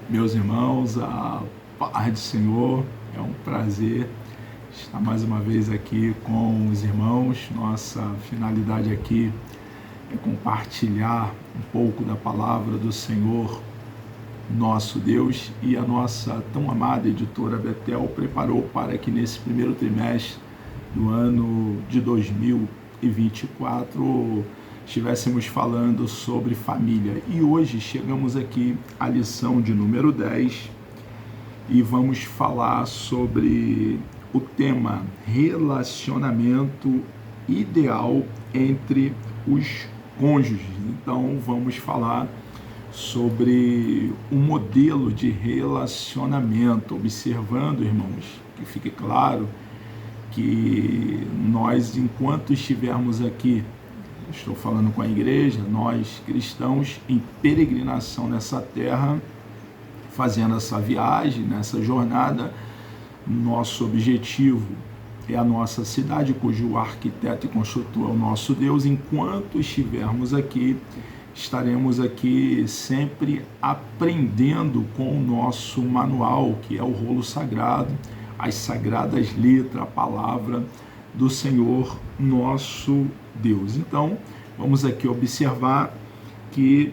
Meus irmãos, a paz do Senhor, é um prazer estar mais uma vez aqui com os irmãos. Nossa finalidade aqui é compartilhar um pouco da palavra do Senhor, nosso Deus, e a nossa tão amada editora Betel preparou para que nesse primeiro trimestre do ano de 2024 estivéssemos falando sobre família. E hoje chegamos aqui à lição de número 10 e vamos falar sobre o tema relacionamento ideal entre os cônjuges. Então vamos falar sobre o modelo de relacionamento, observando, irmãos, que fique claro que nós, enquanto estivermos aqui, estou falando com a igreja, nós cristãos em peregrinação nessa terra, fazendo essa viagem, nessa jornada, nosso objetivo é a nossa cidade, cujo arquiteto e construtor é o nosso Deus. Enquanto estivermos aqui, estaremos aqui sempre aprendendo com o nosso manual, que é o rolo sagrado, as sagradas letras, a palavra do Senhor nosso Deus. Então, vamos aqui observar que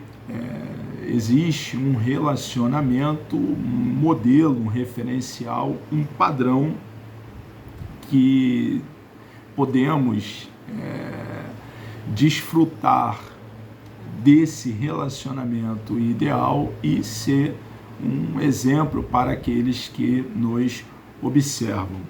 existe um relacionamento, um modelo, um referencial, um padrão que podemos desfrutar desse relacionamento ideal e ser um exemplo para aqueles que nos observam.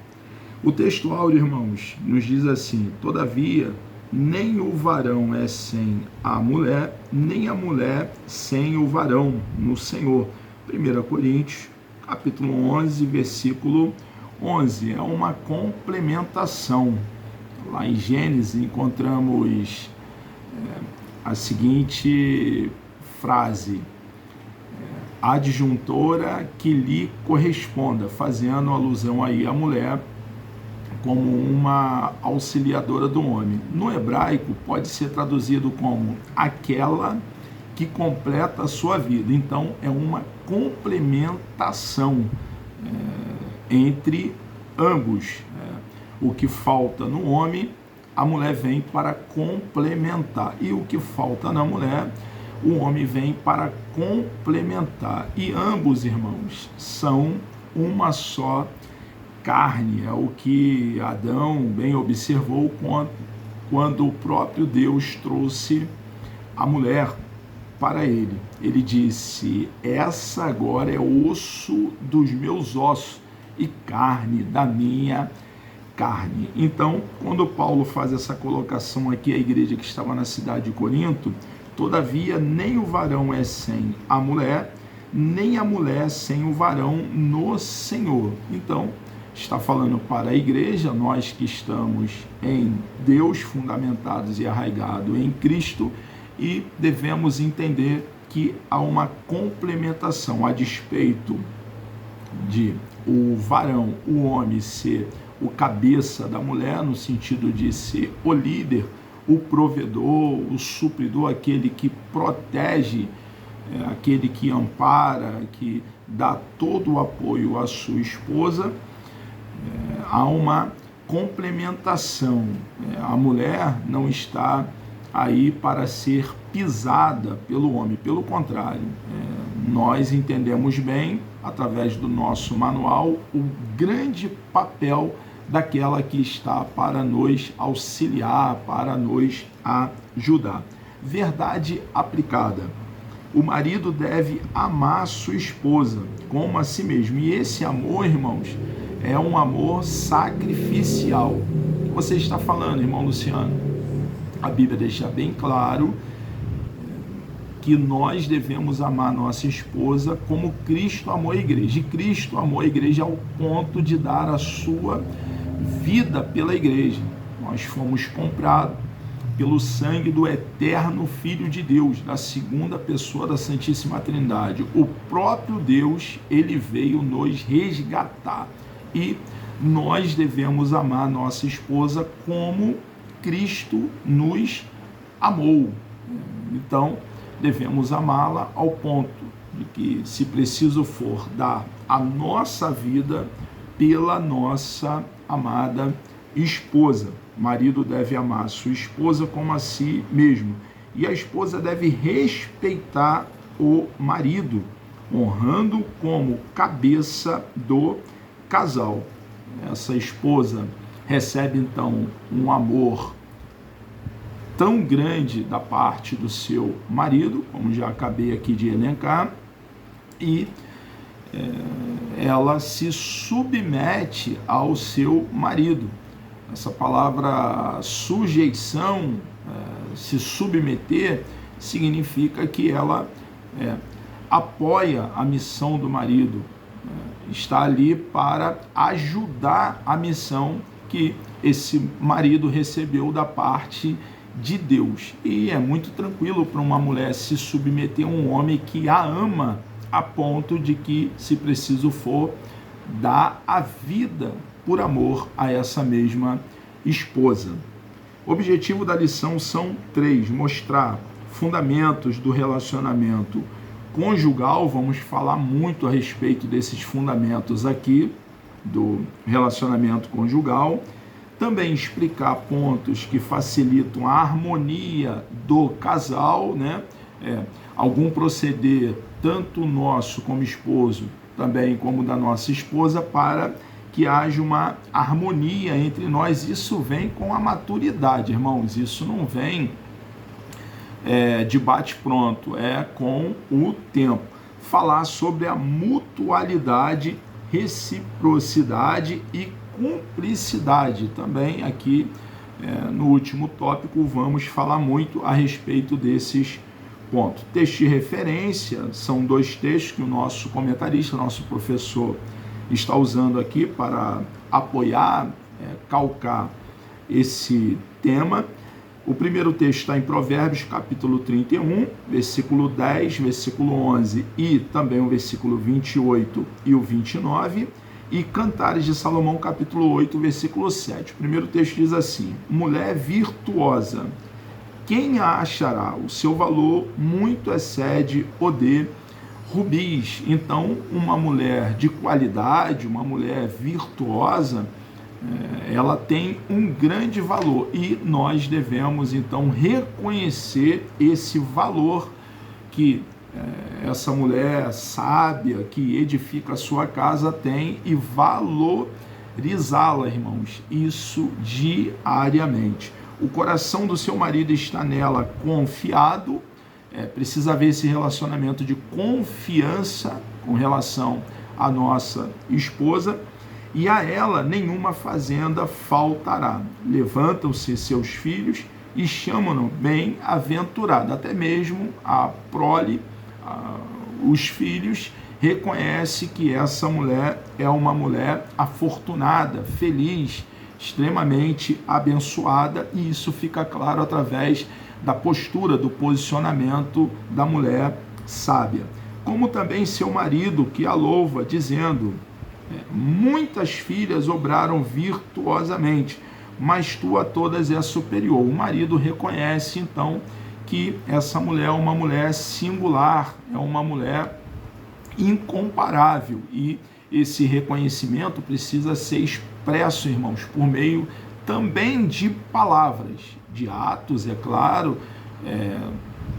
O texto áureo, irmãos, nos diz assim: todavia, nem o varão é sem a mulher, nem a mulher sem o varão no Senhor. 1 Coríntios, capítulo 11, versículo 11. É uma complementação. Lá em Gênesis encontramos a seguinte frase: adjuntora que lhe corresponda, fazendo alusão aí à mulher como uma auxiliadora do homem. No hebraico pode ser traduzido como aquela que completa a sua vida. Então é uma complementação entre ambos. O que falta no homem, a mulher vem para complementar, e o que falta na mulher, o homem vem para complementar. E ambos, irmãos, são uma só carne. É o que Adão bem observou quando o próprio Deus trouxe a mulher para ele. Ele disse: essa agora é osso dos meus ossos e carne da minha carne. Então, quando Paulo faz essa colocação aqui à igreja que estava na cidade de Corinto, todavia nem o varão é sem a mulher, nem a mulher sem o varão no Senhor. Então, está falando para a igreja, nós que estamos em Deus, fundamentados e arraigados em Cristo, e devemos entender que há uma complementação, a despeito de o varão, o homem, ser o cabeça da mulher, no sentido de ser o líder, o provedor, o supridor, aquele que protege, aquele que ampara, que dá todo o apoio à sua esposa. Há uma complementação. A mulher não está aí para ser pisada pelo homem, pelo contrário. Nós entendemos bem, através do nosso manual, o grande papel daquela que está para nos auxiliar, para nos ajudar. Verdade aplicada: o marido deve amar sua esposa como a si mesmo. E esse amor, irmãos, é um amor sacrificial. O que você está falando, irmão Luciano? A Bíblia deixa bem claro que nós devemos amar nossa esposa como Cristo amou a igreja. E Cristo amou a igreja ao ponto de dar a sua vida pela igreja. Nós fomos comprados pelo sangue do eterno Filho de Deus, da segunda pessoa da Santíssima Trindade. O próprio Deus, ele veio nos resgatar. E nós devemos amar nossa esposa como Cristo nos amou. Então, devemos amá-la ao ponto de que, se preciso for, dar a nossa vida pela nossa amada esposa. O marido deve amar a sua esposa como a si mesmo, e a esposa deve respeitar o marido, honrando como cabeça do casal. Essa esposa recebe então um amor tão grande da parte do seu marido, como já acabei aqui de elencar, e ela se submete ao seu marido. Essa palavra sujeição, se submeter, significa que ela apoia a missão do marido, está ali para ajudar a missão que esse marido recebeu da parte de Deus. E é muito tranquilo para uma mulher se submeter a um homem que a ama, a ponto de que, se preciso for, dar a vida por amor a essa mesma esposa. O objetivo da lição são 3: mostrar fundamentos do relacionamento conjugal. Vamos falar muito a respeito desses fundamentos aqui do relacionamento conjugal. Também explicar pontos que facilitam a harmonia do casal, né? Algum proceder, tanto nosso como esposo, também como da nossa esposa, para que haja uma harmonia entre nós. Isso vem com a maturidade, irmãos. Isso não vem de bate-pronto, é com o tempo. Falar sobre a mutualidade, reciprocidade e cumplicidade. Também aqui, no último tópico, vamos falar muito a respeito desses pontos. Texto de referência, são 2 textos que o nosso comentarista, nosso professor, está usando aqui para apoiar, calcar esse tema. O primeiro texto está em Provérbios, capítulo 31, versículo 10, versículo 11 e também o versículo 28 e o 29, e Cantares de Salomão, capítulo 8, versículo 7. O primeiro texto diz assim: mulher virtuosa, quem a achará? O seu valor muito excede o de rubis. Então, uma mulher de qualidade, uma mulher virtuosa, ela tem um grande valor, e nós devemos então reconhecer esse valor que essa mulher sábia que edifica a sua casa tem, e valorizá-la, irmãos, isso diariamente. O coração do seu marido está nela confiado. Precisa haver esse relacionamento de confiança com relação à nossa esposa, e a ela nenhuma fazenda faltará. Levantam-se seus filhos e chamam-no bem-aventurado. Até mesmo a prole, os filhos, reconhece que essa mulher é uma mulher afortunada, feliz, extremamente abençoada, e isso fica claro através da postura, do posicionamento da mulher sábia. Como também seu marido, que a louva, dizendo: muitas filhas obraram virtuosamente, mas tu a todas és superior. O marido reconhece então que essa mulher é uma mulher singular, é uma mulher incomparável, e esse reconhecimento precisa ser expresso, irmãos, por meio também de palavras, de atos, é claro,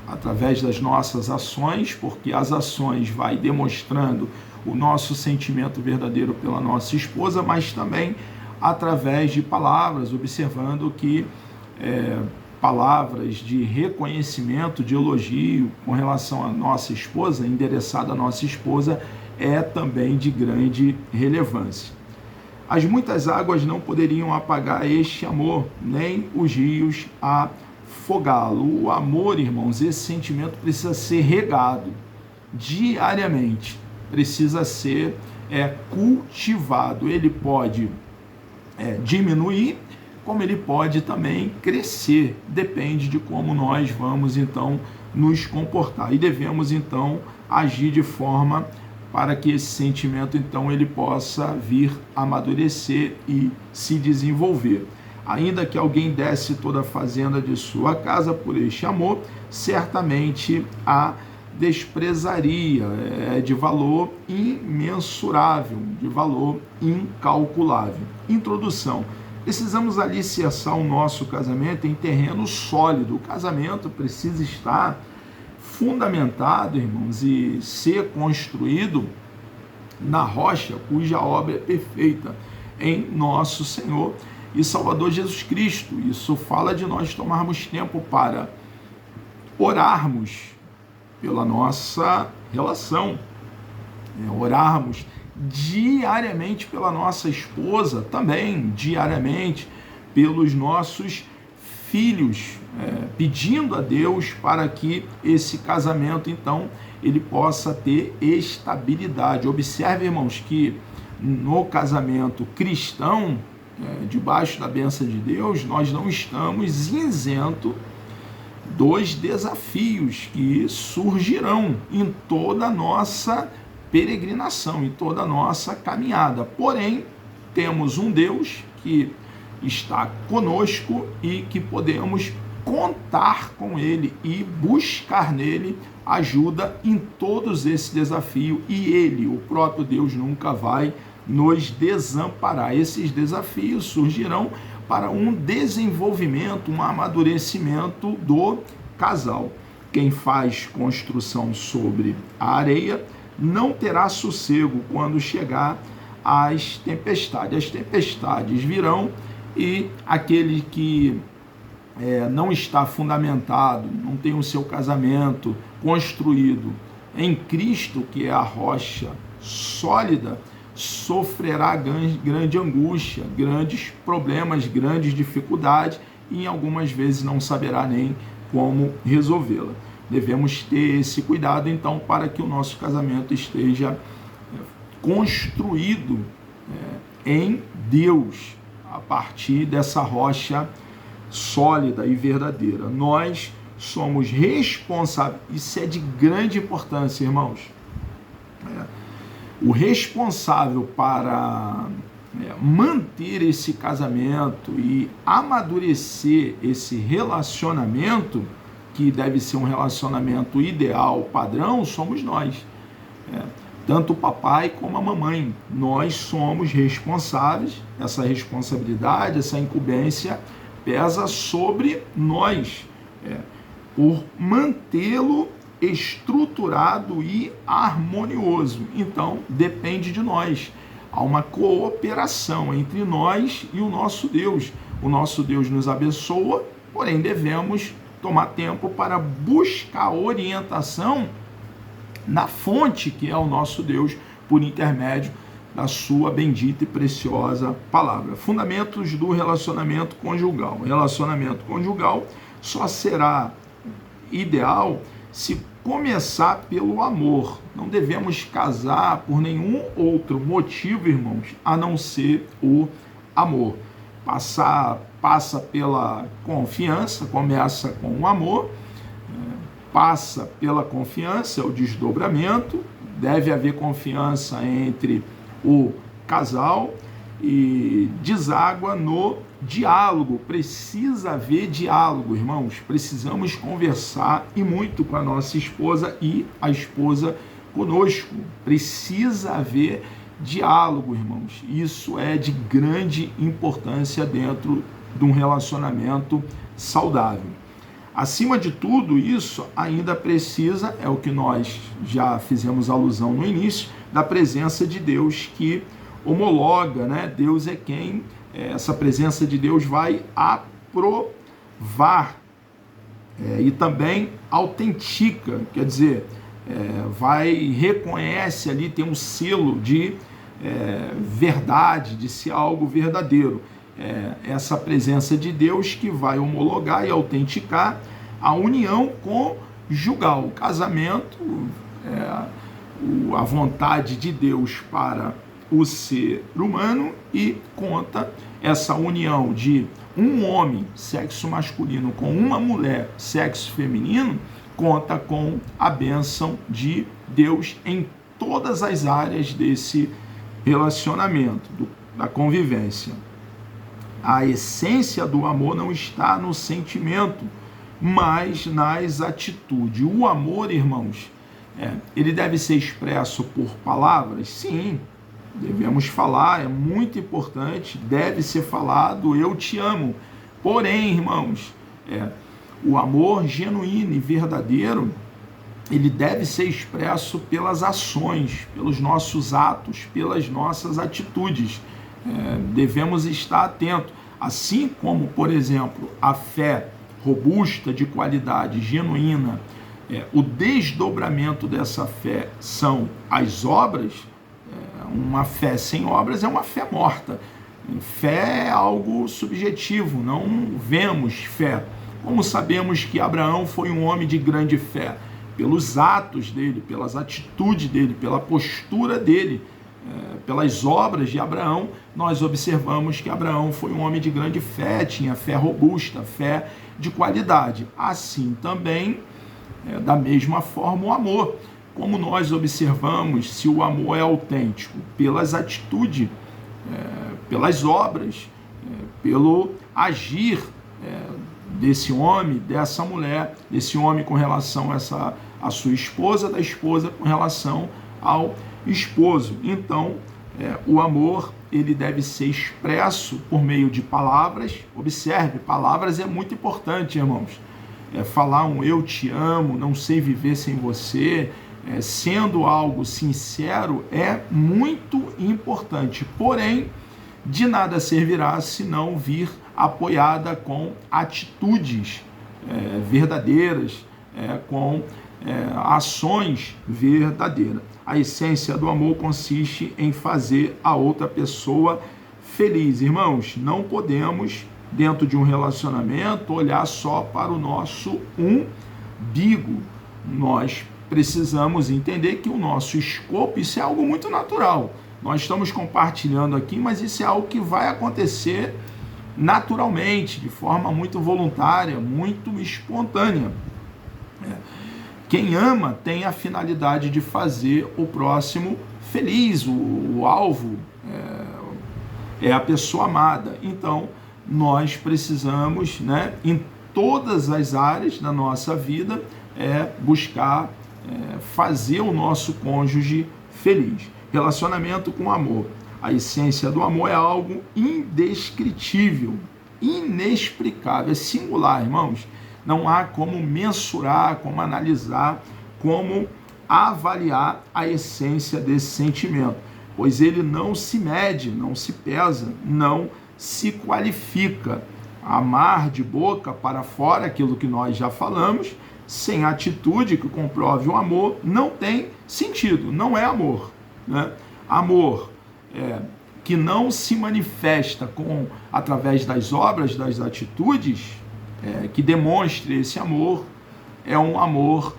através das nossas ações, porque as ações vai demonstrando o nosso sentimento verdadeiro pela nossa esposa, mas também através de palavras, observando que palavras de reconhecimento, de elogio com relação à nossa esposa, endereçada à nossa esposa, é também de grande relevância. As muitas águas não poderiam apagar este amor, nem os rios afogá-lo. O amor, irmãos, esse sentimento precisa ser regado diariamente, precisa ser cultivado. Ele pode diminuir, como ele pode também crescer, depende de como nós vamos então nos comportar, e devemos então agir de forma para que esse sentimento então ele possa vir a amadurecer e se desenvolver. Ainda que alguém desse toda a fazenda de sua casa por este amor, certamente a desprezaria, é de valor imensurável, de valor incalculável. Introdução. Precisamos alicerçar o nosso casamento em terreno sólido. O casamento precisa estar fundamentado, irmãos, e ser construído na rocha cuja obra é perfeita, em nosso Senhor e Salvador Jesus Cristo. Isso fala de nós tomarmos tempo para orarmos pela nossa relação, orarmos diariamente pela nossa esposa, também diariamente pelos nossos filhos, pedindo a Deus para que esse casamento, então, ele possa ter estabilidade. Observe, irmãos, que no casamento cristão, debaixo da bênção de Deus, nós não estamos isentos dos desafios que surgirão em toda a nossa peregrinação, em toda a nossa caminhada. Porém, temos um Deus que está conosco e que podemos contar com Ele e buscar nele ajuda em todos esses desafios, e Ele, o próprio Deus, nunca vai nos desamparar. Esses desafios surgirão para um desenvolvimento, um amadurecimento do casal. Quem faz construção sobre a areia não terá sossego quando chegar às tempestades. As tempestades virão e aquele que não está fundamentado, não tem o seu casamento construído em Cristo, que é a rocha sólida, sofrerá grande angústia, grandes problemas, grandes dificuldades, e em algumas vezes não saberá nem como resolvê-la. Devemos ter esse cuidado, então, para que o nosso casamento esteja construído em Deus, a partir dessa rocha sólida e verdadeira. Nós somos responsáveis, isso é de grande importância, irmãos. O responsável para manter esse casamento e amadurecer esse relacionamento, que deve ser um relacionamento ideal, padrão, somos nós. Tanto o papai como a mamãe. Nós somos responsáveis, essa responsabilidade, essa incumbência pesa sobre nós, por mantê-lo estruturado e harmonioso. Então, depende de nós. Há uma cooperação entre nós e o nosso Deus. O nosso Deus nos abençoa, porém devemos tomar tempo para buscar orientação na fonte que é o nosso Deus, por intermédio da sua bendita e preciosa palavra. Fundamentos do relacionamento conjugal. O relacionamento conjugal só será ideal se começar pelo amor. Não devemos casar por nenhum outro motivo, irmãos, a não ser o amor. Passa pela confiança, começa com o amor, passa pela confiança, é o desdobramento, deve haver confiança entre o casal e deságua no diálogo. Precisa haver diálogo, irmãos. Precisamos conversar e muito com a nossa esposa e a esposa conosco. Precisa haver diálogo, irmãos. Isso é de grande importância dentro de um relacionamento saudável. Acima de tudo isso, ainda precisa, é o que nós já fizemos alusão no início, da presença de Deus que homologa, né? Deus é quem, essa presença de Deus vai aprovar e também autentica, quer dizer, reconhece ali, tem um selo de verdade, de ser algo verdadeiro. Essa presença de Deus que vai homologar e autenticar a união conjugal. O casamento, a vontade de Deus para o ser humano, e conta essa união de um homem, sexo masculino, com uma mulher, sexo feminino, conta com a bênção de Deus em todas as áreas desse relacionamento, da convivência. A essência do amor não está no sentimento, mas nas atitudes. O amor, irmãos, Ele deve ser expresso por palavras? Sim, devemos falar, é muito importante, deve ser falado, eu te amo. Porém, irmãos, o amor genuíno e verdadeiro, ele deve ser expresso pelas ações, pelos nossos atos, pelas nossas atitudes. Devemos estar atentos. Assim como, por exemplo, a fé robusta, de qualidade, genuína, o desdobramento dessa fé são as obras. Uma fé sem obras é uma fé morta. Fé é algo subjetivo, não vemos fé. Como sabemos que Abraão foi um homem de grande fé? Pelos atos dele, pelas atitudes dele, pela postura dele, pelas obras de Abraão, nós observamos que Abraão foi um homem de grande fé, tinha fé robusta, fé de qualidade. Assim também, da mesma forma, o amor. Como nós observamos se o amor é autêntico? Pelas atitudes, pelas obras, pelo agir desse homem, dessa mulher, desse homem com relação a sua esposa, da esposa com relação ao esposo. Então, o amor, ele deve ser expresso por meio de palavras. Observe, palavras é muito importante, irmãos. Falar um eu te amo, não sei viver sem você, sendo algo sincero, é muito importante. Porém, de nada servirá se não vir apoiada com atitudes verdadeiras, com ações verdadeiras. A essência do amor consiste em fazer a outra pessoa feliz. Irmãos, não podemos, dentro de um relacionamento, olhar só para o nosso umbigo. Nós precisamos entender que o nosso escopo, isso é algo muito natural. Nós estamos compartilhando aqui, mas isso é algo que vai acontecer naturalmente, de forma muito voluntária, muito espontânea. Quem ama tem a finalidade de fazer o próximo feliz, o alvo é a pessoa amada. Então, nós precisamos, em todas as áreas da nossa vida, buscar fazer o nosso cônjuge feliz. Relacionamento com amor. A essência do amor é algo indescritível, inexplicável, é singular, irmãos. Não há como mensurar, como analisar, como avaliar a essência desse sentimento, pois ele não se mede, não se pesa, não se qualifica. Amar de boca para fora, aquilo que nós já falamos, sem atitude que comprove o amor, não tem sentido, não é amor. Amor que não se manifesta através das obras, das atitudes, que demonstre esse amor, é um amor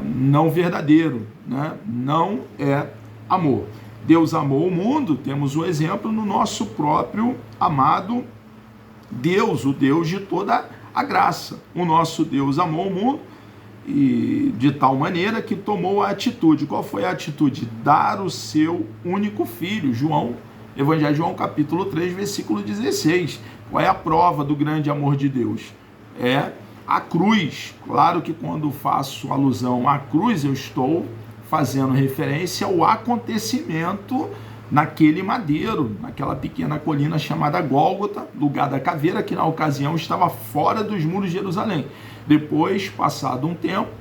não verdadeiro, não é amor. Deus amou o mundo, temos o exemplo no nosso próprio amado Deus, o Deus de toda a graça. O nosso Deus amou o mundo e de tal maneira que tomou a atitude. Qual foi a atitude? Dar o seu único filho. Evangelho de João, capítulo 3, versículo 16. Qual é a prova do grande amor de Deus? É a cruz. Claro que quando faço alusão à cruz, eu estou fazendo referência ao acontecimento naquele madeiro, naquela pequena colina chamada Gólgota, lugar da caveira, que na ocasião estava fora dos muros de Jerusalém. Depois, passado um tempo,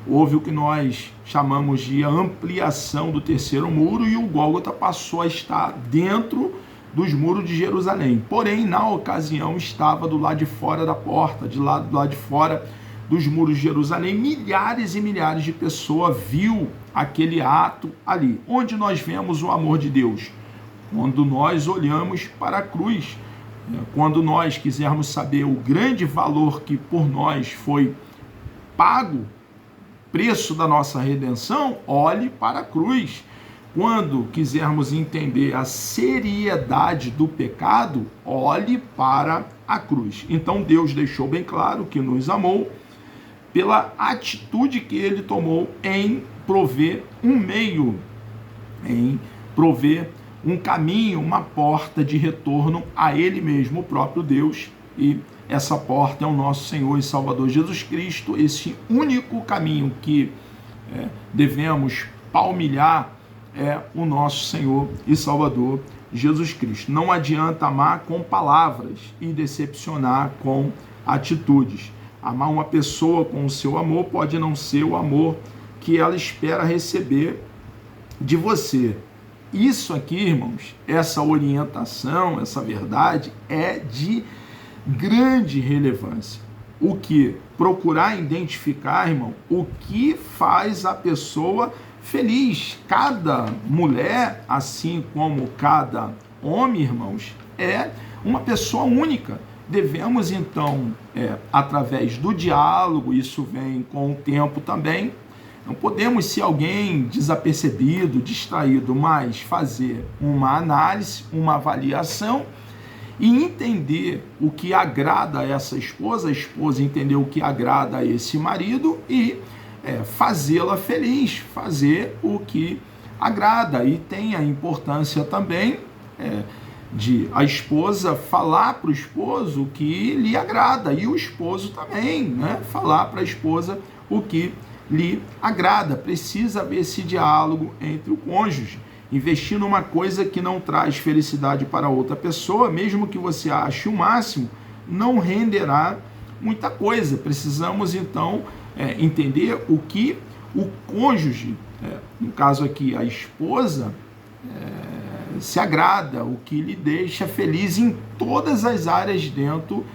houve o que nós chamamos de ampliação do terceiro muro e o Gólgota passou a estar dentro dos muros de Jerusalém. Porém, na ocasião, estava do lado de fora da porta, do lado de fora dos muros de Jerusalém. Milhares e milhares de pessoas viu aquele ato ali. Onde nós vemos o amor de Deus? Quando nós olhamos para a cruz. Quando nós quisermos saber o grande valor que por nós foi pago, preço da nossa redenção, olhe para a cruz. Quando quisermos entender a seriedade do pecado, olhe para a cruz. Então Deus deixou bem claro que nos amou pela atitude que ele tomou em prover um meio, em prover um caminho, uma porta de retorno a ele mesmo, o próprio Deus, e essa porta é o nosso Senhor e Salvador Jesus Cristo, esse único caminho que devemos palmilhar o nosso Senhor e Salvador Jesus Cristo. Não adianta amar com palavras e decepcionar com atitudes. Amar uma pessoa com o seu amor pode não ser o amor que ela espera receber de você. Isso aqui, irmãos, essa orientação, essa verdade é de grande relevância. O que? Procurar identificar, irmão, o que faz a pessoa feliz. Cada mulher, assim como cada homem, irmãos, é uma pessoa única. Devemos, então, através do diálogo, isso vem com o tempo também, não podemos ser alguém desapercebido, distraído, mas fazer uma análise, uma avaliação e entender o que agrada a essa esposa, a esposa entender o que agrada a esse marido e fazê-la feliz, fazer o que agrada. E tem a importância também de a esposa falar para o esposo o que lhe agrada e o esposo também, né, falar para a esposa o que lhe agrada. Precisa haver esse diálogo entre o cônjuge. Investir numa coisa que não traz felicidade para outra pessoa, mesmo que você ache o máximo, não renderá muita coisa. Precisamos, então, entender o que o cônjuge, no caso aqui a esposa, se agrada, o que lhe deixa feliz em todas as áreas dentro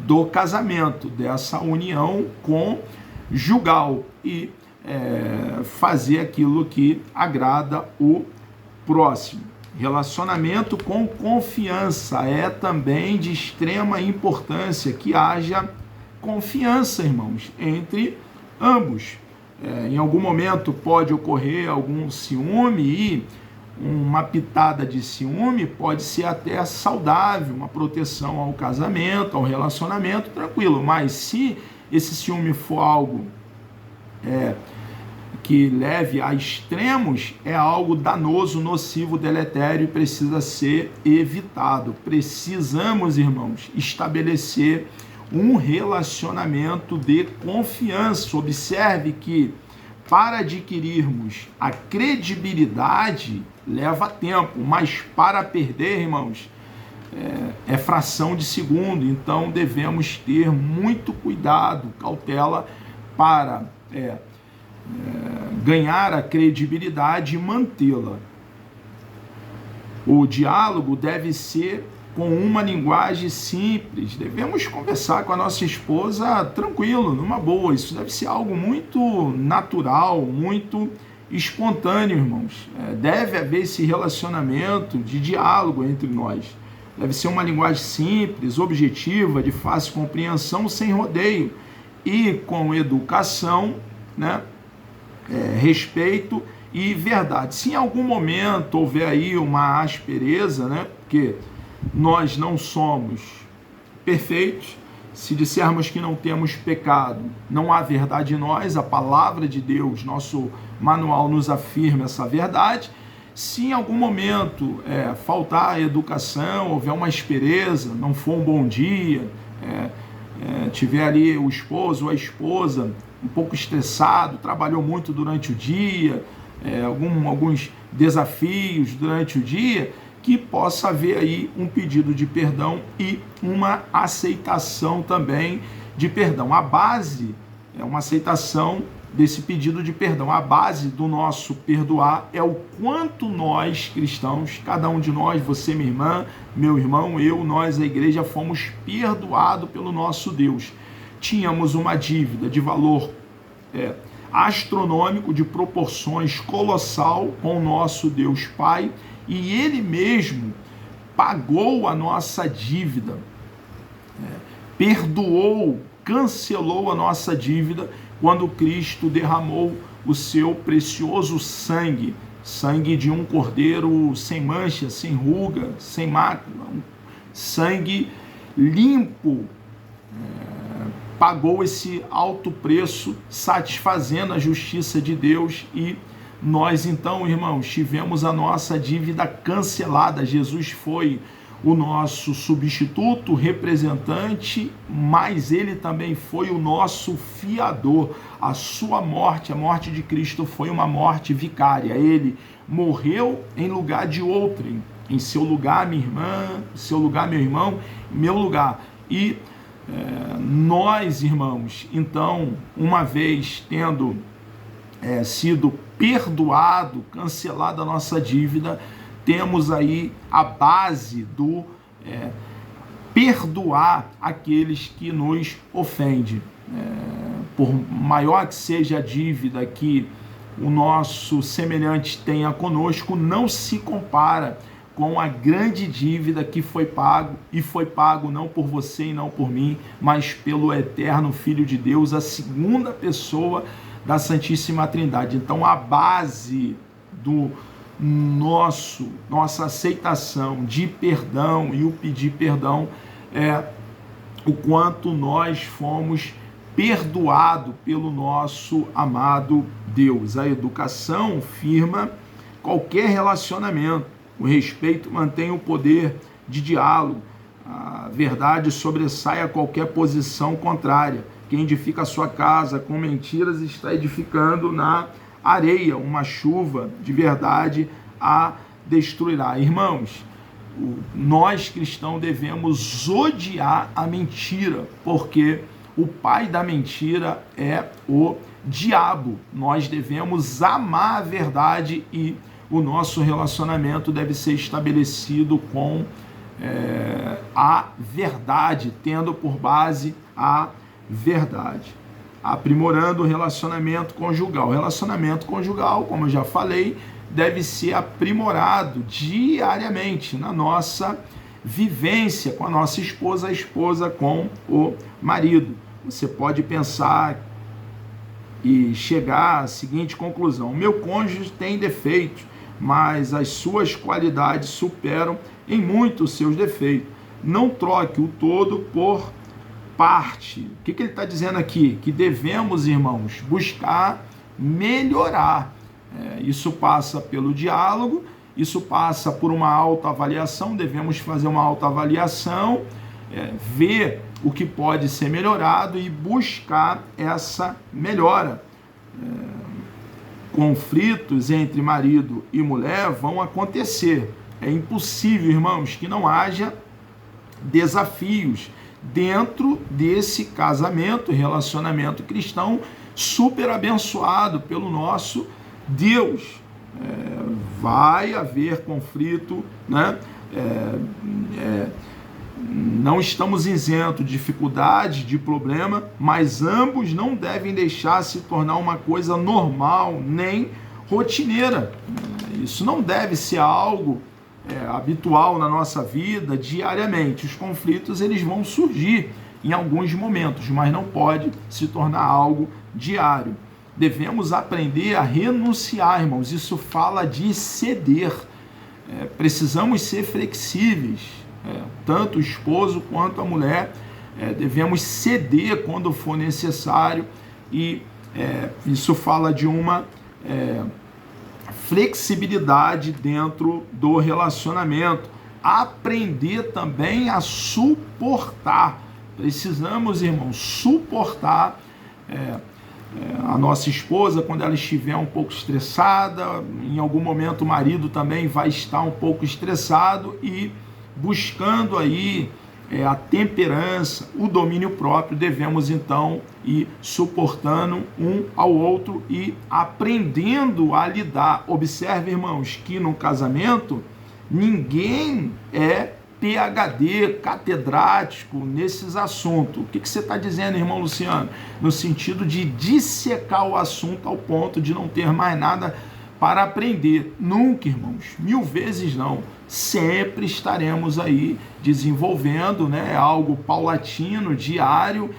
do casamento, dessa união conjugal, e fazer aquilo que agrada o próximo. Relacionamento com confiança é também de extrema importância que haja confiança, irmãos, entre ambos. Em algum momento pode ocorrer algum ciúme e uma pitada de ciúme pode ser até saudável, uma proteção ao casamento, ao relacionamento, tranquilo. Mas se esse ciúme for algo que leve a extremos, é algo danoso, nocivo, deletério e precisa ser evitado. Precisamos, irmãos, estabelecer um relacionamento de confiança. Observe que para adquirirmos a credibilidade leva tempo, mas para perder, irmãos, é fração de segundo. Então devemos ter muito cuidado, cautela para ganhar a credibilidade e mantê-la. O diálogo deve ser com uma linguagem simples. Devemos conversar com a nossa esposa tranquilo, numa boa. Isso deve ser algo muito natural, muito espontâneo, irmãos. Deve haver esse relacionamento de diálogo entre nós. Deve ser uma linguagem simples, objetiva, de fácil compreensão, sem rodeio e com educação, né? Respeito e verdade. Se em algum momento houver aí uma aspereza, né? Porque nós não somos perfeitos, se dissermos que não temos pecado, não há verdade em nós, a palavra de Deus, nosso manual nos afirma essa verdade. Se em algum momento faltar educação, houver uma aspereza, não for um bom dia, tiver ali o esposo ou a esposa um pouco estressado, trabalhou muito durante o dia, alguns desafios durante o dia, que possa haver aí um pedido de perdão e uma aceitação também de perdão. A base é uma aceitação desse pedido de perdão. A base do nosso perdoar é o quanto nós, cristãos, cada um de nós, você, minha irmã, meu irmão, eu, nós, a igreja, fomos perdoados pelo nosso Deus. Tínhamos uma dívida de valor astronômico, de proporções colossal com o nosso Deus Pai, e Ele mesmo pagou a nossa dívida, perdoou, cancelou a nossa dívida quando Cristo derramou o seu precioso sangue, sangue de um cordeiro sem mancha, sem ruga, sem mácula, um sangue limpo, pagou esse alto preço, satisfazendo a justiça de Deus, e nós então, irmãos, tivemos a nossa dívida cancelada. Jesus foi o nosso substituto, representante, mas ele também foi o nosso fiador. a sua morte, a morte de Cristo, foi uma morte vicária. Ele morreu em lugar de outrem, em seu lugar, minha irmã, seu lugar, meu irmão, meu lugar. E nós, irmãos, então, uma vez tendo sido perdoado, cancelada a nossa dívida, temos aí a base do perdoar aqueles que nos ofendem. Por maior que seja a dívida que o nosso semelhante tenha conosco, não se compara com a grande dívida que foi pago, e foi pago não por você e não por mim, mas pelo eterno Filho de Deus, a segunda pessoa da Santíssima Trindade. Então a base do nossa aceitação de perdão e o pedir perdão é o quanto nós fomos perdoados pelo nosso amado Deus. A educação firma qualquer relacionamento, o respeito mantém o poder de diálogo, a verdade sobressai a qualquer posição contrária. Quem edifica a sua casa com mentiras está edificando na areia, uma chuva de verdade a destruirá. Irmãos, nós cristãos devemos odiar a mentira, porque o pai da mentira é o diabo. Nós devemos amar a verdade e o nosso relacionamento deve ser estabelecido com a verdade, tendo por base a verdade. Aprimorando o relacionamento conjugal. O relacionamento conjugal, como eu já falei, deve ser aprimorado diariamente na nossa vivência com a nossa esposa, a esposa com o marido. Você pode pensar e chegar à seguinte conclusão: meu cônjuge tem defeitos, mas as suas qualidades superam em muito os seus defeitos. Não troque o todo por parte. O que ele está dizendo aqui? Que devemos, irmãos, buscar melhorar. Isso passa pelo diálogo, isso passa por uma autoavaliação, devemos fazer uma autoavaliação, ver o que pode ser melhorado e buscar essa melhora. Conflitos entre marido e mulher vão acontecer. É impossível, irmãos, que não haja desafios dentro desse casamento, relacionamento cristão super abençoado pelo nosso Deus. Vai haver conflito, né? Não estamos isentos de dificuldade, de problema, mas ambos não devem deixar se tornar uma coisa normal, nem rotineira. Isso não deve ser algo habitual na nossa vida diariamente. Os conflitos eles vão surgir em alguns momentos, mas não pode se tornar algo diário. Devemos aprender a renunciar, irmãos. Isso fala de ceder. Precisamos ser flexíveis. Tanto o esposo quanto a mulher devemos ceder quando for necessário, e isso fala de uma flexibilidade dentro do relacionamento. Aprender também a suportar. Precisamos, irmãos, suportar a nossa esposa quando ela estiver um pouco estressada. Em algum momento o marido também vai estar um pouco estressado, e buscando aí a temperança, o domínio próprio, devemos então ir suportando um ao outro e aprendendo a lidar. Observe, irmãos, que no casamento ninguém é PhD, catedrático nesses assuntos. O que você está dizendo, irmão Luciano? No sentido de dissecar o assunto ao ponto de não ter mais nada para aprender. Nunca, irmãos, 1000 vezes não. Sempre estaremos aí desenvolvendo, né? É algo paulatino, diário,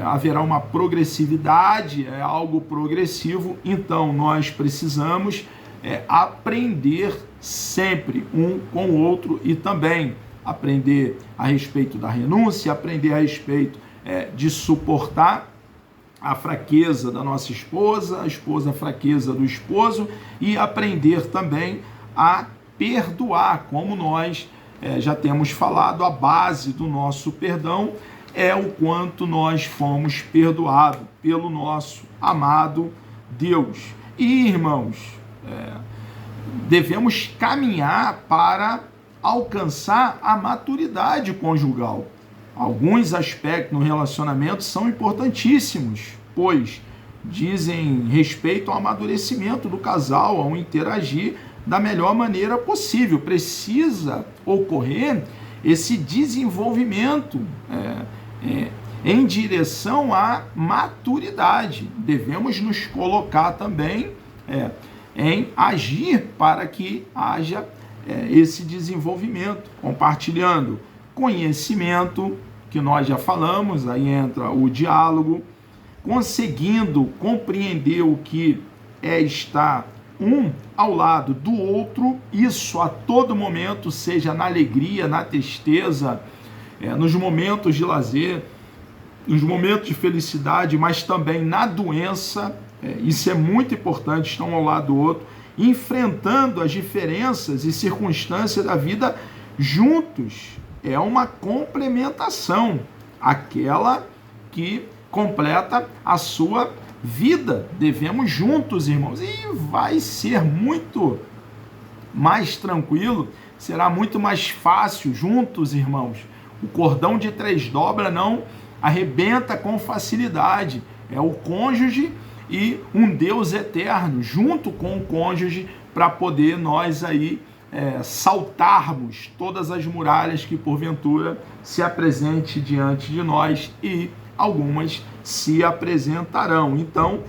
haverá uma progressividade, é algo progressivo. Então nós precisamos aprender sempre um com o outro, e também aprender a respeito da renúncia, aprender a respeito de suportar a fraqueza da nossa esposa, a esposa a fraqueza do esposo, e aprender também a perdoar, como nós já temos falado. A base do nosso perdão é o quanto nós fomos perdoados pelo nosso amado Deus. E, irmãos, devemos caminhar para alcançar a maturidade conjugal. Alguns aspectos no relacionamento são importantíssimos, pois dizem respeito ao amadurecimento do casal, ao interagir da melhor maneira possível. Precisa ocorrer esse desenvolvimento em direção à maturidade. Devemos nos colocar também em agir para que haja esse desenvolvimento, compartilhando conhecimento, que nós já falamos, aí entra o diálogo, conseguindo compreender o que é estar um ao lado do outro, isso a todo momento, seja na alegria, na tristeza, nos momentos de lazer, nos momentos de felicidade, mas também na doença. Isso é muito importante, estão ao lado do outro, enfrentando as diferenças e circunstâncias da vida juntos. É uma complementação, aquela que completa a sua vida. Devemos juntos, irmãos, e vai ser muito mais tranquilo, será muito mais fácil juntos, irmãos. O cordão de 3 dobras não arrebenta com facilidade. É o cônjuge e um Deus eterno, junto com o cônjuge, para poder nós aí saltarmos todas as muralhas que porventura se apresente diante de nós, e algumas se apresentarão. Então,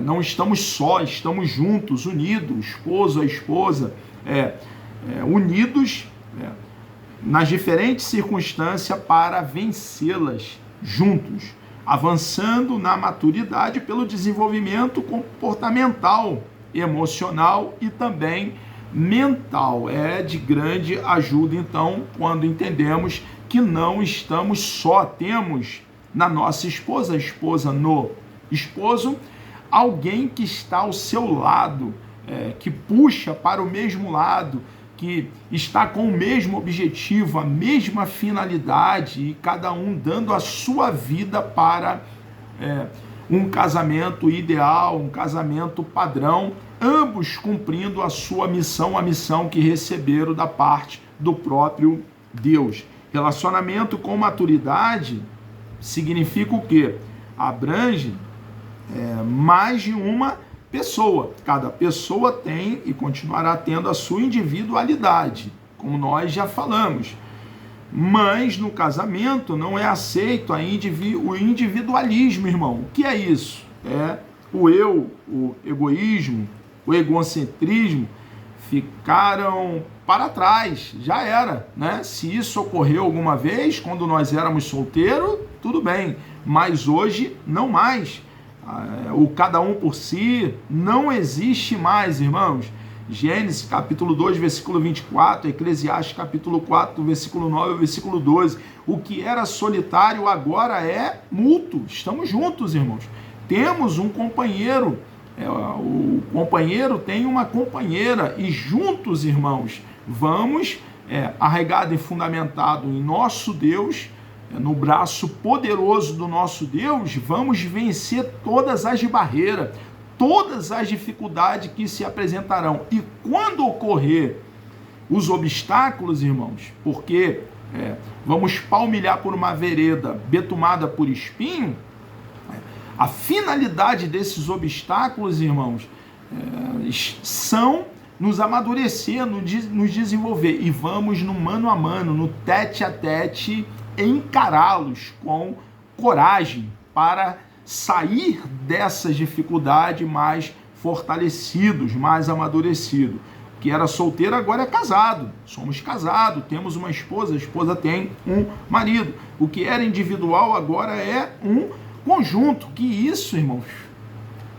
não estamos só, estamos juntos, unidos, esposo a esposa, unidos nas diferentes circunstâncias para vencê-las juntos, avançando na maturidade pelo desenvolvimento comportamental, emocional e também mental. É de grande ajuda, então, quando entendemos que não estamos só, temos na nossa esposa, a esposa no esposo, alguém que está ao seu lado, que puxa para o mesmo lado, que está com o mesmo objetivo, a mesma finalidade, e cada um dando a sua vida para um casamento ideal, um casamento padrão, ambos cumprindo a sua missão, a missão que receberam da parte do próprio Deus. Relacionamento com maturidade significa o quê? Abrange mais de uma pessoa. Cada pessoa tem e continuará tendo a sua individualidade, como nós já falamos. Mas no casamento não é aceito o individualismo, irmão. O que é isso? É o eu, o egoísmo, o egocentrismo ficaram para trás, já era, né? Se isso ocorreu alguma vez, quando nós éramos solteiros, tudo bem, mas hoje não mais. O cada um por si não existe mais, irmãos. Gênesis capítulo 2, versículo 24, Eclesiastes capítulo 4, versículo 9 ao versículo 12. O que era solitário agora é mútuo. Estamos juntos, irmãos. Temos um companheiro, o companheiro tem uma companheira, e juntos, irmãos, vamos, arraigado e fundamentado em nosso Deus, no braço poderoso do nosso Deus, vamos vencer todas as barreiras, todas as dificuldades que se apresentarão. E quando ocorrer os obstáculos, irmãos, porque vamos palmilhar por uma vereda betumada por espinho, a finalidade desses obstáculos, irmãos, são nos amadurecer, nos desenvolver, e vamos no mano a mano, no tete a tete, encará-los com coragem para sair dessas dificuldades mais fortalecidos, mais amadurecidos. Que era solteiro agora é casado, somos casados, temos uma esposa, a esposa tem um marido. O que era individual agora é um conjunto. Que isso, irmãos,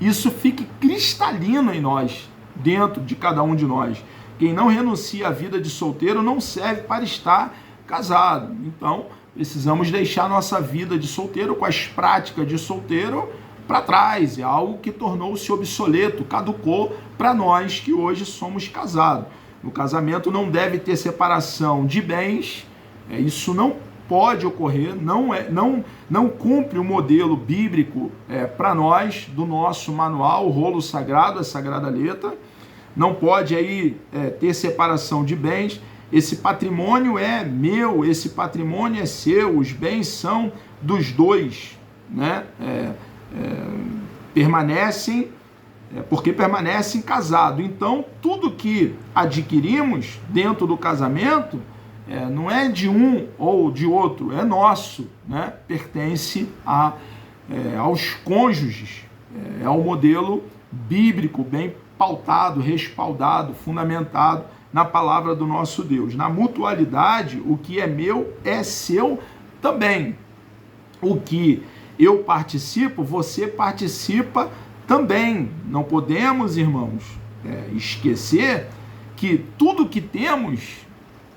isso fique cristalino em nós, dentro de cada um de nós. Quem não renuncia à vida de solteiro não serve para estar casado. Então, precisamos deixar nossa vida de solteiro, com as práticas de solteiro, para trás. É algo que tornou-se obsoleto, caducou para nós que hoje somos casados. No casamento não deve ter separação de bens, isso não pode ocorrer, não cumpre o modelo bíblico para nós, do nosso manual, o rolo sagrado, a sagrada letra. Não pode aí ter separação de bens. Esse patrimônio é meu, esse patrimônio é seu, os bens são dos dois, né? Permanecem, porque permanecem casados. Então, tudo que adquirimos dentro do casamento não é de um ou de outro, é nosso, né? Pertence aos cônjuges. É o modelo bíblico, bem pautado, respaldado, fundamentado na palavra do nosso Deus. Na mutualidade, o que é meu é seu também. O que eu participo, você participa também. Não podemos, irmãos, esquecer que tudo que temos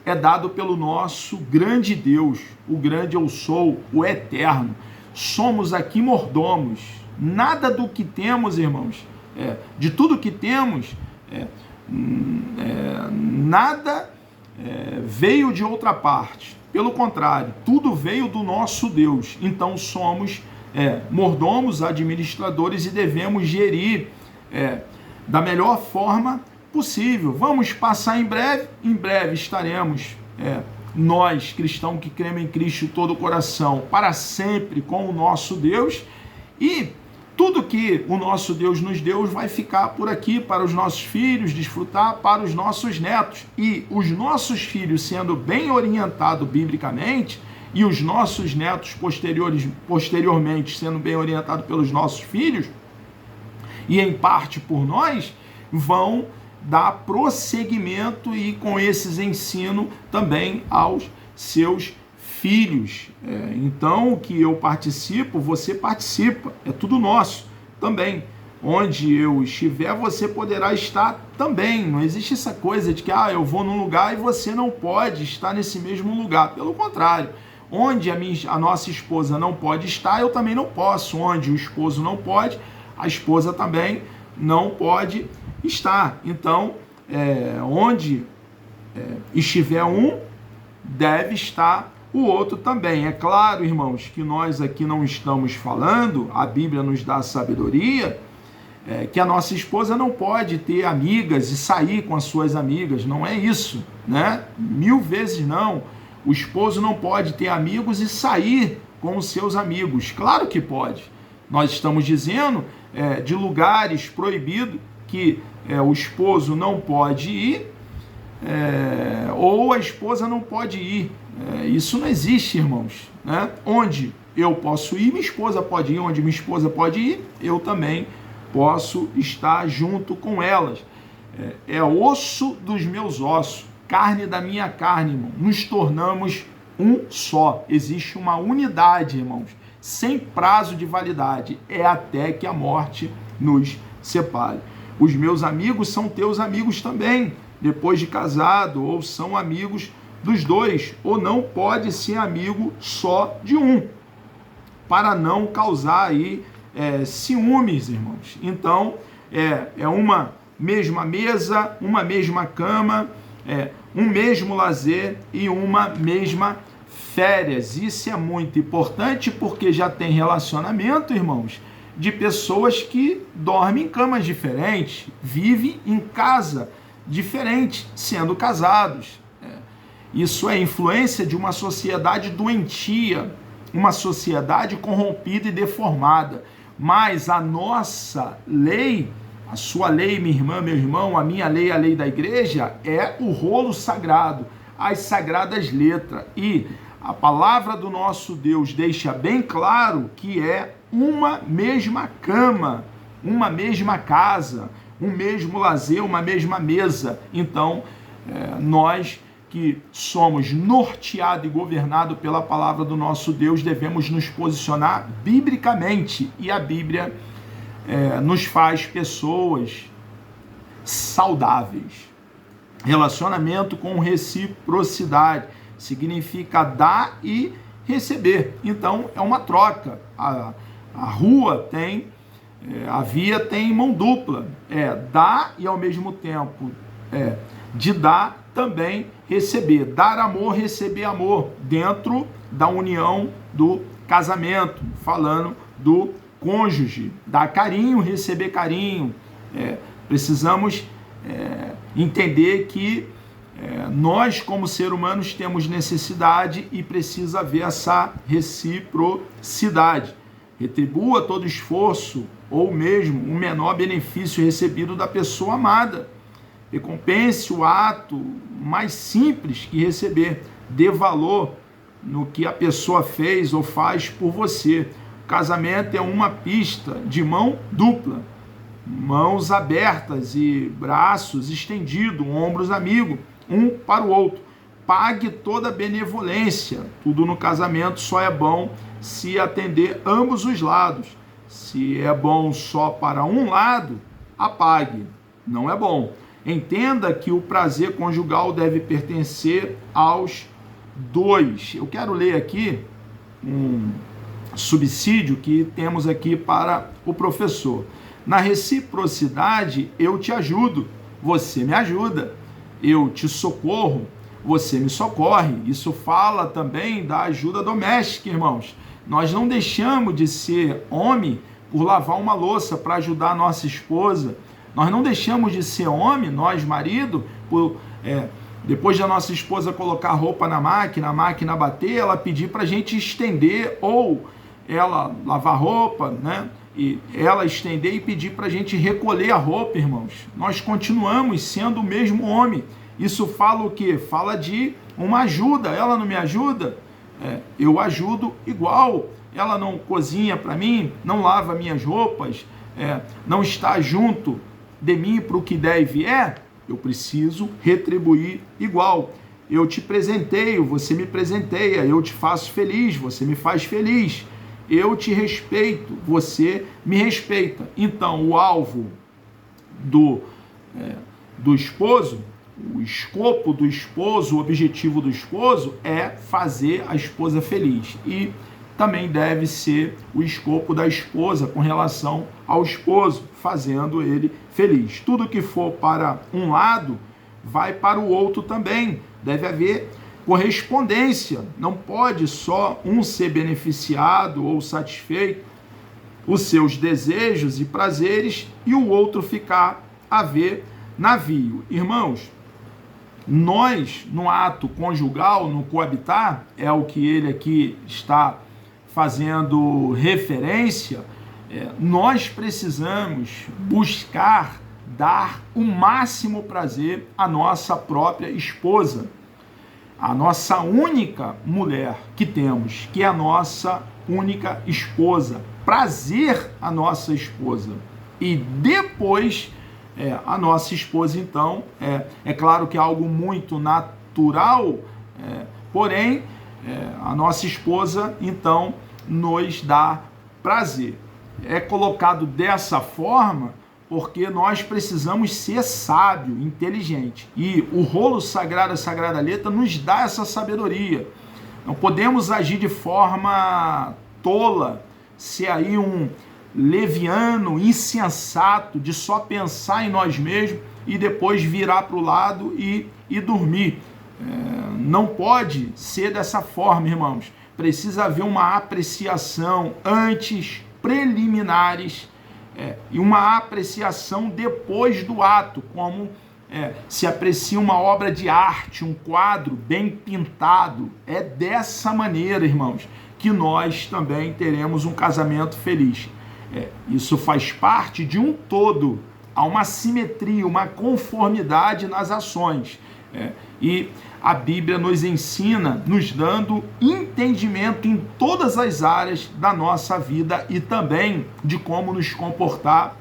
é dado pelo nosso grande Deus, o grande eu sou, o eterno. Somos aqui mordomos. Nada do que temos, irmãos, de tudo que temos, nada veio de outra parte. Pelo contrário, tudo veio do nosso Deus. Então somos mordomos, administradores, e devemos gerir da melhor forma possível. Vamos passar em breve estaremos nós, cristãos que cremos em Cristo de todo o coração, para sempre com o nosso Deus, e tudo que o nosso Deus nos deu vai ficar por aqui para os nossos filhos desfrutar, para os nossos netos. E os nossos filhos sendo bem orientados biblicamente, e os nossos netos posteriormente sendo bem orientados pelos nossos filhos, e em parte por nós, vão dar prosseguimento e com esses ensinos também aos seus filhos. Então, o que eu participo, você participa, é tudo nosso também. Onde eu estiver, você poderá estar também. Não existe essa coisa de que eu vou num lugar e você não pode estar nesse mesmo lugar. Pelo contrário, onde a nossa esposa não pode estar, eu também não posso. Onde o esposo não pode, a esposa também não pode estar. Então, onde estiver um, deve estar o outro também. É claro, irmãos, que nós aqui não estamos falando, a Bíblia nos dá sabedoria, que a nossa esposa não pode ter amigas e sair com as suas amigas. Não é isso, né? 1000 vezes não. O esposo não pode ter amigos e sair com os seus amigos. Claro que pode. Nós estamos dizendo de lugares proibidos que o esposo não pode ir, ou a esposa não pode ir. Isso não existe, irmãos, né? Onde eu posso ir, minha esposa pode ir. Onde minha esposa pode ir, eu também posso estar junto com elas. É osso dos meus ossos, carne da minha carne, irmão. Nos tornamos um só. Existe uma unidade, irmãos, sem prazo de validade. É até que a morte nos separe. Os meus amigos são teus amigos também, depois de casado, ou são amigos dos dois, ou não pode ser amigo só de um, para não causar aí ciúmes, irmãos. Então, é uma mesma mesa, uma mesma cama, um mesmo lazer e uma mesma férias. Isso é muito importante, porque já tem relacionamento, irmãos, de pessoas que dormem em camas diferentes, vivem em casa diferente, sendo casados. Isso é influência de uma sociedade doentia, uma sociedade corrompida e deformada. Mas a nossa lei, a sua lei, minha irmã, meu irmão, a minha lei, a lei da igreja, é o rolo sagrado, as sagradas letras. E a palavra do nosso Deus deixa bem claro que é uma mesma cama, uma mesma casa, um mesmo lazer, uma mesma mesa. Então, nós que somos norteados e governados pela palavra do nosso Deus, devemos nos posicionar biblicamente. E a Bíblia nos faz pessoas saudáveis. Relacionamento com reciprocidade significa dar e receber. Então, é uma troca. A rua tem, a via tem mão dupla. Dar e ao mesmo tempo de dar, também receber. Dar amor, receber amor, dentro da união do casamento, falando do cônjuge. Dar carinho, receber carinho. Precisamos entender que nós, como seres humanos, temos necessidade e precisa haver essa reciprocidade. Retribua todo esforço ou mesmo o menor benefício recebido da pessoa amada. Recompense o ato mais simples que receber. Dê valor no que a pessoa fez ou faz por você. O casamento é uma pista de mão dupla. Mãos abertas e braços estendidos, ombros amigos, um para o outro. Pague toda a benevolência. Tudo no casamento só é bom se atender ambos os lados. Se é bom só para um lado, apague. Não é bom. Entenda que o prazer conjugal deve pertencer aos dois. Eu quero ler aqui um subsídio que temos aqui para o professor. Na reciprocidade, eu te ajudo, você me ajuda. Eu te socorro, você me socorre. Isso fala também da ajuda doméstica, irmãos. Nós não deixamos de ser homem por lavar uma louça para ajudar a nossa esposa. Nós não deixamos de ser homem, nós, marido, por, depois da nossa esposa colocar roupa na máquina, a máquina bater, ela pedir para a gente estender, ou ela lavar roupa, né? E ela estender e pedir para a gente recolher a roupa, irmãos. Nós continuamos sendo o mesmo homem. Isso fala o quê? Fala de uma ajuda. Ela não me ajuda? Eu ajudo igual. Ela não cozinha para mim, não lava minhas roupas, não está junto de mim para o que der e vier, eu preciso retribuir igual. Eu te presenteio, você me presenteia. Eu te faço feliz, você me faz feliz. Eu te respeito, você me respeita. Então, o alvo do esposo, o escopo do esposo, o objetivo do esposo é fazer a esposa feliz. E também deve ser o escopo da esposa com relação ao esposo, fazendo ele feliz. Tudo que for para um lado, vai para o outro também. Deve haver correspondência. Não pode só um ser beneficiado ou satisfeito os seus desejos e prazeres e o outro ficar a ver navio. Irmãos, nós, no ato conjugal, no coabitar, é o que ele aqui está fazendo referência, nós precisamos buscar dar o máximo prazer à nossa própria esposa, a nossa única mulher que temos, que é a nossa única esposa. Prazer à nossa esposa. E depois, a nossa esposa, então, é claro que é algo muito natural, porém, a nossa esposa, então, nos dá prazer. É colocado dessa forma porque nós precisamos ser sábio, inteligente. E o rolo sagrado, a Sagrada Letra, nos dá essa sabedoria. Não podemos agir de forma tola, ser aí um leviano, insensato, de só pensar em nós mesmos e depois virar para o lado e dormir. Não pode ser dessa forma, irmãos. Precisa haver uma apreciação antes, preliminares, e uma apreciação depois do ato, como se aprecia uma obra de arte, um quadro bem pintado. É dessa maneira, irmãos, que nós também teremos um casamento feliz. Isso faz parte de um todo. Há uma simetria, uma conformidade nas ações. E a Bíblia nos ensina, nos dando entendimento em todas as áreas da nossa vida e também de como nos comportar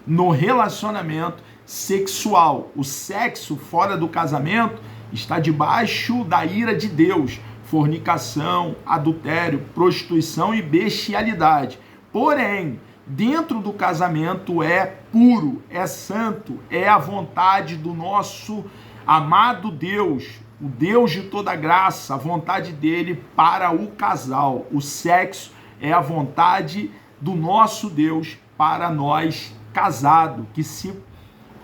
no relacionamento sexual. O sexo fora do casamento está debaixo da ira de Deus. Fornicação, adultério, prostituição e bestialidade. Porém, dentro do casamento é puro, é santo, é a vontade do nosso amado Deus, o Deus de toda graça, a vontade dele para o casal. O sexo é a vontade do nosso Deus para nós casados, que se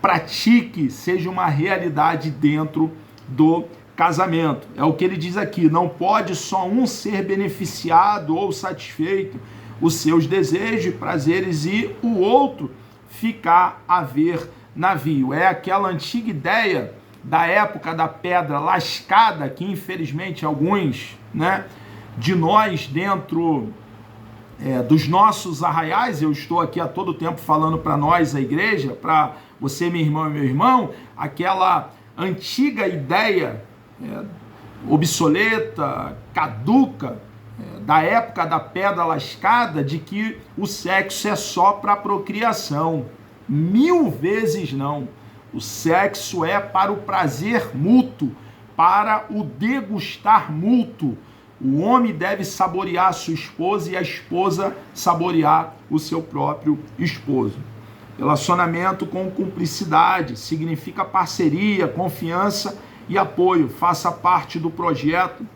pratique, seja uma realidade dentro do casamento. É o que ele diz aqui, não pode só um ser beneficiado ou satisfeito os seus desejos e prazeres e o outro ficar a ver navio. É aquela antiga ideia da época da pedra lascada que infelizmente alguns, de nós dentro dos nossos arraiais, eu estou aqui a todo tempo falando para nós, a igreja, para você, meu irmão e meu irmão, aquela antiga ideia obsoleta, caduca, da época da pedra lascada, de que o sexo é só para procriação. 1000 vezes não. O sexo é para o prazer mútuo, para o degustar mútuo. O homem deve saborear a sua esposa e a esposa saborear o seu próprio esposo. Relacionamento com cumplicidade significa parceria, confiança e apoio. Faça parte do projeto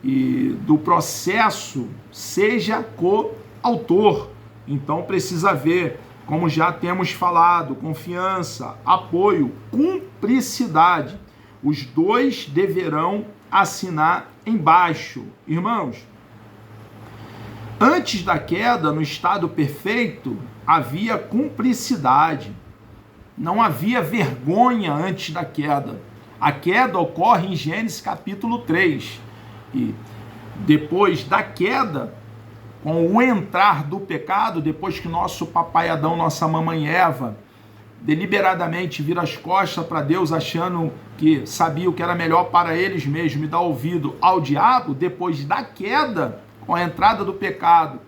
e do processo, seja coautor. Então precisa haver, como já temos falado, confiança, apoio, cumplicidade. Os dois deverão assinar embaixo. Irmãos, antes da queda, no estado perfeito, havia cumplicidade. Não havia vergonha antes da queda. A queda ocorre em Gênesis capítulo 3. E depois da queda, com o entrar do pecado, depois que nosso papai Adão, nossa mamãe Eva, deliberadamente viram as costas para Deus, achando que sabia o que era melhor para eles mesmos e dar ouvido ao diabo, depois da queda, com a entrada do pecado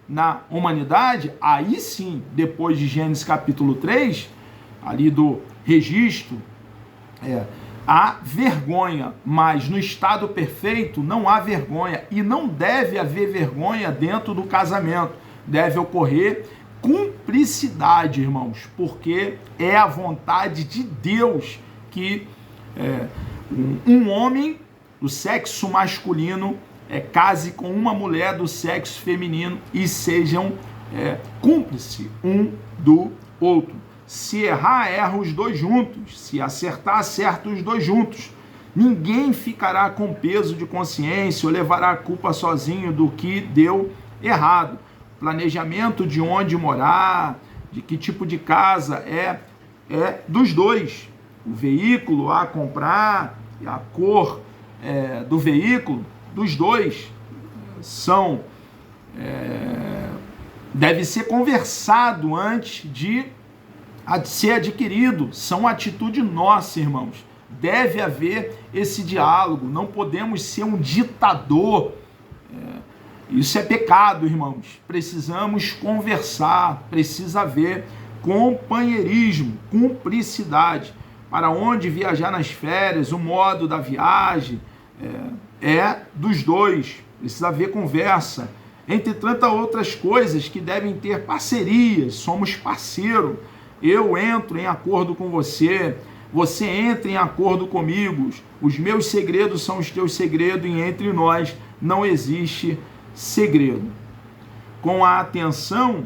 na humanidade, aí sim, depois de Gênesis capítulo 3, ali do registro, há vergonha, mas no estado perfeito não há vergonha e não deve haver vergonha dentro do casamento. Deve ocorrer cumplicidade, irmãos, porque é a vontade de Deus que um homem do sexo masculino case com uma mulher do sexo feminino e sejam cúmplices um do outro. Se errar, erra os dois juntos. Se acertar, acerta os dois juntos. Ninguém ficará com peso de consciência ou levará a culpa sozinho do que deu errado. Planejamento de onde morar, de que tipo de casa, é dos dois. O veículo a comprar, a cor do veículo, dos dois. Deve ser conversado antes de ser adquirido. São atitude nossa, irmãos. Deve haver esse diálogo. Não podemos ser um ditador. Isso é pecado, irmãos. Precisamos conversar. Precisa haver companheirismo, cumplicidade. Para onde viajar nas férias, o modo da viagem é dos dois. Precisa haver conversa. Entre tantas outras coisas que devem ter parcerias. Somos parceiro. Eu entro em acordo com você, você entra em acordo comigo, os meus segredos são os teus segredos e entre nós não existe segredo. Com a atenção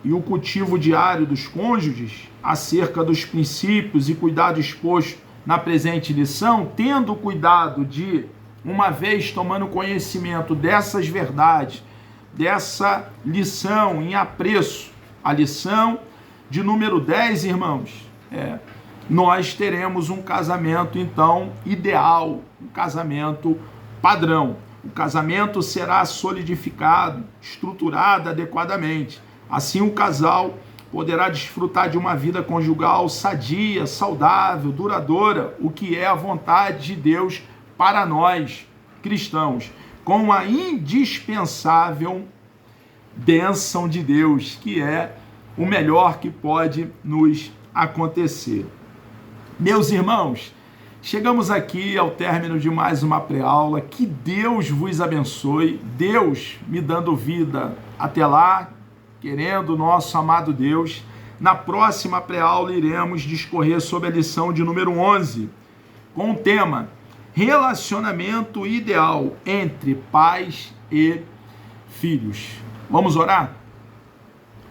e o cultivo diário dos cônjuges acerca dos princípios e cuidado exposto na presente lição, tendo cuidado de, uma vez tomando conhecimento dessas verdades, dessa lição em apreço, a lição de número 10, irmãos, nós teremos um casamento, então, ideal, um casamento padrão. O casamento será solidificado, estruturado adequadamente. Assim, o casal poderá desfrutar de uma vida conjugal sadia, saudável, duradoura, o que é a vontade de Deus para nós, cristãos, com a indispensável bênção de Deus, que é o melhor que pode nos acontecer. Meus irmãos, chegamos aqui ao término de mais uma pré-aula. Que Deus vos abençoe. Deus me dando vida até lá, querendo o nosso amado Deus. Na próxima pré-aula iremos discorrer sobre a lição de número 11, com o tema relacionamento ideal entre pais e filhos. Vamos orar?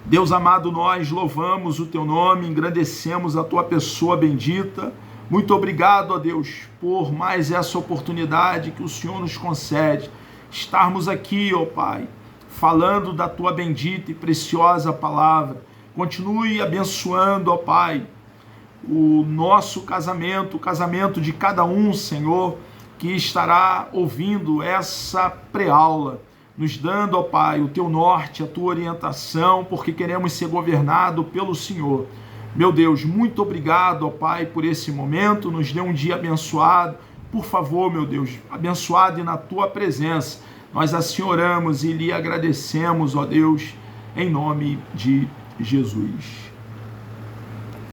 Deus amado, nós louvamos o teu nome, engrandecemos a tua pessoa bendita. Muito obrigado, ó Deus, por mais essa oportunidade que o Senhor nos concede, estarmos aqui, ó Pai, falando da tua bendita e preciosa palavra. Continue abençoando, ó Pai, o nosso casamento, o casamento de cada um, Senhor, que estará ouvindo essa pré-aula, nos dando, ó Pai, o teu norte, a tua orientação, porque queremos ser governados pelo Senhor. Meu Deus, muito obrigado, ó Pai, por esse momento, nos dê um dia abençoado. Por favor, meu Deus, abençoado e na tua presença. Nós assim oramos e lhe agradecemos, ó Deus, em nome de Jesus.